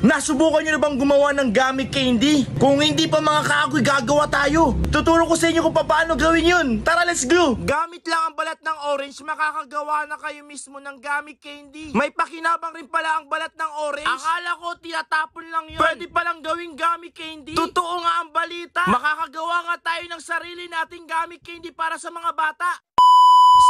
Nasubukan nyo na bang gumawa ng gummy candy? Kung hindi pa mga kaagoy, gagawa tayo. Tuturo ko sa inyo kung paano gawin yun. Tara, let's go! Gamit lang ang balat ng orange, makakagawa na kayo mismo ng gummy candy. May pakinabang rin pala ang balat ng orange. Akala ko tinatapon lang yun. Pwede palang gawing gummy candy. Totoo nga ang balita. Makakagawa nga tayo ng sarili nating gummy candy para sa mga bata.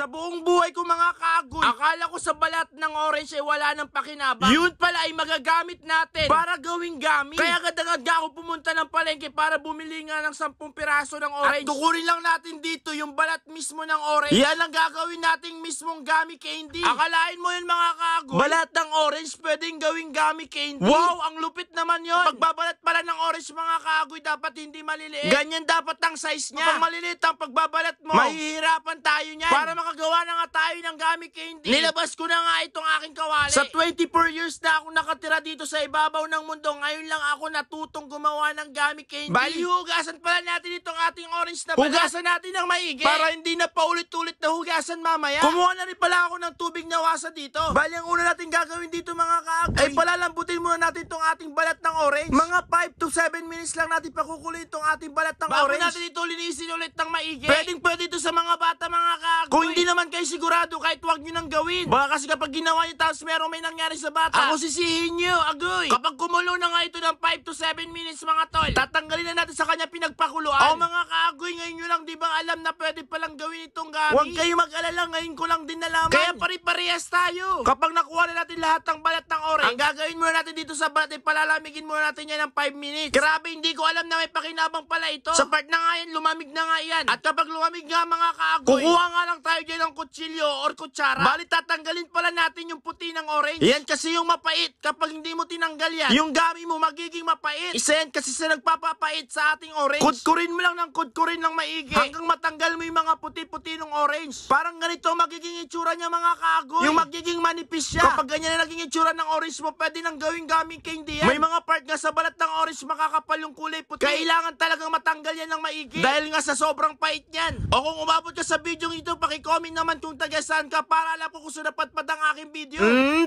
Sa buong buhay ko mga kaagoy, akala ko sa balat ng orange ay wala ng pakinabang. Yun pala ay magagamit natin para gawing gummy. Kaya agad-agad ako pumunta ng palengke para bumili nga ng 10 piraso ng orange. At tukurin lang natin dito yung balat mismo ng orange. Yan ang gagawin nating mismong gummy candy. Akalain mo yun mga kaagoy, balat ng orange pwedeng gawing gummy candy. Wow, ang lupit naman yun. Pagbabalat pala ng orange mga kaagoy, dapat hindi maliliit. Ganyan dapat ang size niya. Kapag maliliit ang pagbabalat mo, mahihirapan tayo niyan. Para makagawa na nga tayo ng gummy candy, nilabas ko na nga itong aking kawali. Sa 24 years na ako nakatira dito sa ibabaw ng mundo, ngayon lang ako natutong gumawa ng gummy candy. Bali, hugasan pala natin itong ating orange na balat. Hugasan natin ng maigi para hindi na paulit-ulit na hugasan mamaya. Kumuha na rin pala ako ng tubig na wasa dito. Bali, ang una natin gagawin dito mga kaagoy ay palalambutin muna natin itong ating balat ng orange. Mga 5 to 7 minutes lang natin pakukuloy itong ating balat ng orange. Bago natin ito linisin ulit ng maigi. Pwede ito sa mga bata mga kaagoy. Kung hindi naman kayo sigurado, kahit huwag nyo nang gawin. Baka kasi kapag ginawa nyo tapos may nangyari sa bata, ako sisihin nyo, agoy. Kapag kumulo na nga ito ng 5 to 7 minutes mga tol, tatanggalin na natin sa kanya pinagpakuluan. O mga kaagoy, ngayon nyo lang di ba alam na pwede palang gawin itong gummy? Huwag kayo mag-alala, ngayon ko lang din nalaman. Kaya pare-parehas tayo. Kapag nakuha na natin lahat ng balat ng orange, ang gagawin muna natin dito sa balat ay palalamigin muna natin yan ng 5 minutes. Grabe, hindi ko alam na may pakinabang pala ito. Sa part na nga yan, lumamig na nga yan. At kapag lumamig nga mga kaagoy, kukuha nga lang tayo dyan ng kutsilyo or kutsara. Bali, tatanggalin pala natin yung puti ng orange. Yan kasi yung mapait. Kapag hindi mo tinanggal yan, yung gummy mo magiging mapait. Isa yan kasi sa nagpapapait sa ating orange. Kudkurin mo lang ng kudkurin ng maigi hanggang matanggal mo yung mga puti-puti ng orange. Parang ganito magiging itsura niya mga kaagoy. Yung magiging manipis siya. Kapag ganyan na naging itsura ng orange mo, pwede nang gawing gummy candy yan. May mga part nga sa balat ng orange makakapal yung kulay puti. Kailangan talagang matanggal yan ng maigi. Dahil nga sa sobrang pait yan. O kung umabot ka sa video ito, paki-comment naman kung taga saan ka para alam ko kung saan napadpad ang aking video.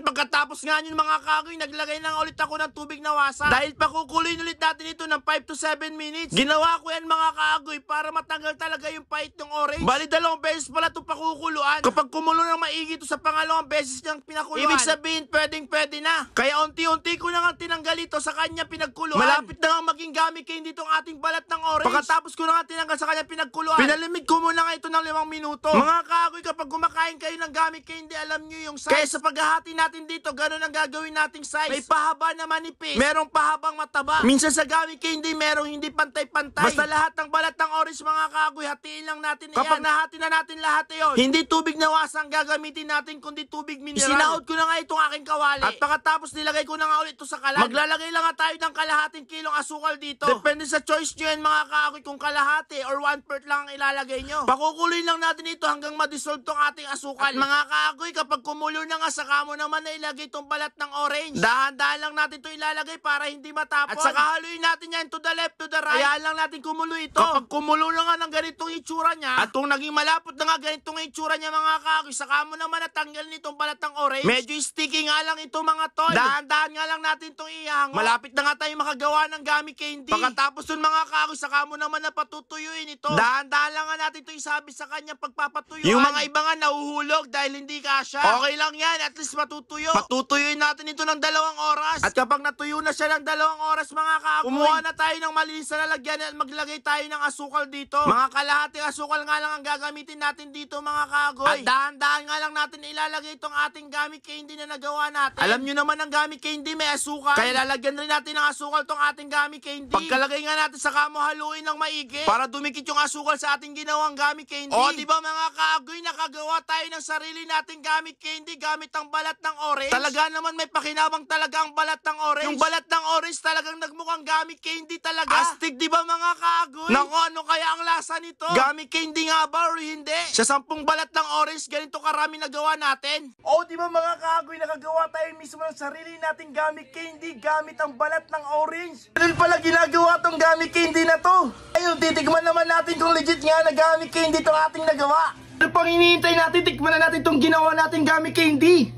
Pagkatapos nga yun mga kaagoy, naglagay na ulit ako ng tubig na wasa. Dahil pakukuloyin ulit natin ito ng 5 to 7 minutes. Ginawa ko yan mga kaagoy para matanggal talaga yung pait ng orange. Bali, 2 beses pala ito pakukuluan. Kapag kumulo ng maigi ito sa pangalawang beses niyang pinakuluan, ibig sabihin pwede na. Kaya unti-unti ko na nga tinanggal ito sa kanya pinagkuluan. Malapit na nga maging gummy candy itong ating balat ng orange. Pagkatapos ko na nga tinanggal sa kanya pinagkuluan, pinalimig ko muna nga ito ng 5 minuto. Mga kaagoy, kapag kumakain kayo ng gummy candy, alam nyo yung size. Kaya sa paghahati natin dito, ganun ang gagawin nating size. May pahaba na manipis, merong pahabang mataba. Minsan sa gummy candy, merong hindi pantay-pantay. Basta lahat ng balat ng orange mga kaagoy, hatiin lang natin yan. Kapag nahati na natin lahat yun, hindi tubig na wasang gagamitin natin, kundi tubig mineral. Isinaot ko na nga itong aking kawali. At pagkatapos nilagay ko na nga ulit ito sa kalan. Maglalagay lang nga tayo ng kalahating kilong asukal dito. Depende sa choice nyo yan mga kaagoy, kung kalahati or 1/4 lang ang ilalagay nyo. Pakukuloy lang natin ito hanggang ma-dissolve tong ating asukal. At mga kaagoy, kapag kumulo na nga, saka mo naman na ilagay itong balat ng orange. Dahan-dahan lang natin ito ilalagay para hindi matapon. At saka haluin natin yan to the left, to the right. Hayaan lang natin kumulo ito. Kapag kumulo na nga ng ganitong itsura niya, at kung naging malapot na nga ganitong itsura niya mga kaagoy, saka mo naman natanggal nitong balat ng orange. Medyo sticky nga lang ito mga tol. Dahan-dahan nga lang natin itong ihango. Malapit na nga tayo makagawa ng gummy candy. Pagkatapos dun mga kaagoy, saka mo naman na patutuyuin ito. Dahan-dahan lang nga natin ito isabi sa kanya pagpapatuyuan. Yung mga iba nga nahuhulog dahil hindi kasya. Okay lang yan, at least matutuyo. Patutuyuin natin ito ng 2 oras. At kapag natuyo na siya ng 2 oras mga kaagoy, kumuha na tayo ng malinis na lalagyan at maglagay tayo ng asukal dito. Mga kalahating asukal nga lang ang gagamitin natin dito mga kaagoy. At dahan-dahan nga lang natin ilalagay itong ating gummy candy na nagawa natin. Alam nyo naman ang gummy candy may asukal. Kaya lalagyan rin natin ng asukal itong ating gummy candy. Pagkalagay nga natin sa kamo, haluin ng maigi para dumikit yung asukal sa ating ginawang gummy candy. O diba mga kaagoy, nakagawa tayo ng sarili nating gummy candy gamit ang balat ng orange. Talaga naman may pakinabang talaga ang balat ng orange. Yung balat ng orange talagang nagmukhang gummy candy talaga. Astig diba mga kaagoy? Naku, ano kaya ang lasa nito? Gummy candy nga ba or hindi? Sa 10 balat ng orange, ganito karami nagawa natin. O diba mga kaagoy, nakagawa tayo mismo ng sarili nating gummy candy gamit ang balat ng orange. Ganun pala ginagawa tong gummy candy na to. Ayun, titigman naman natin kung legit nga na gummy candy tong ating nagawa. Ano pang hinihintay natin? Tikman na natin tong ginawa nating gummy candy.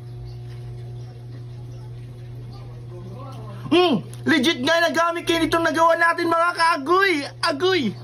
Legit nga na gamit candy itong nagawa natin mga kaagoy. Agoy!